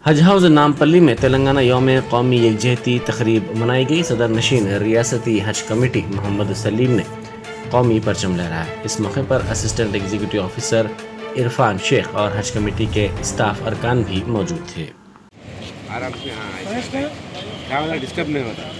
हज हाउस नामपल्ली में तेलंगाना यौम कौमी यकजहती तकरीब मनाई गई। सदर नशीन रियासती हज कमेटी मोहम्मद सलीम ने कौमी परचम लहराया। इस मौके पर assistant executive officer Irfan Shaikh और हज कमेटी के स्टाफ अरकान भी मौजूद थे। आराम से, हाँ, क्या वाला डिस्टर्ब नहीं होता।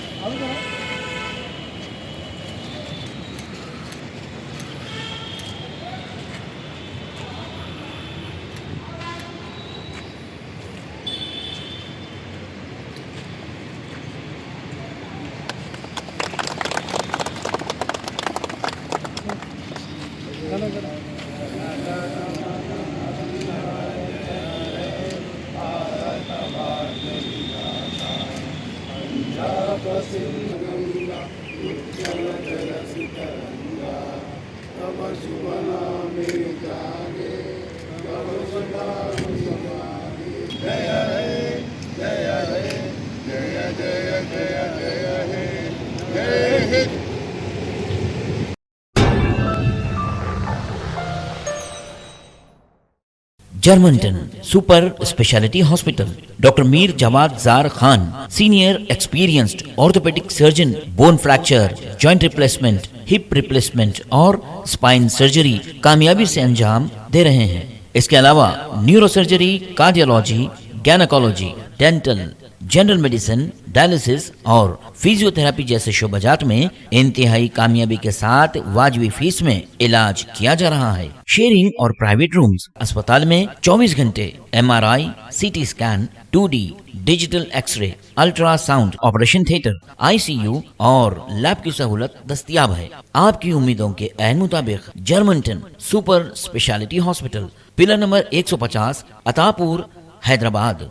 Germanton super speciality hospital, doctor Mir Jawad Jar Khan, senior experienced orthopaedic surgeon, bone fracture, joint replacement, hip replacement और स्पाइन सर्जरी कामयाबी से अंजाम दे रहे हैं। इसके अलावा neuro surgery, cardiology, gynaecology, dental, general medicine, dialysis और फिजियोथेरेपी जैसे शोबाजात में इंतहाई कामयाबी के साथ वाजबी फीस में इलाज किया जा रहा है। शेयरिंग और प्राइवेट रूम्स, अस्पताल में 24 घंटे MRI, CT scan, 2D digital x ray, ultrasound, operation theatre, ICU और लैब की सहूलत दस्तयाब है। आपकी उम्मीदों के ऐन मुताबिक Germanton super speciality hospital, pillar number 150, Attapur, Hyderabad.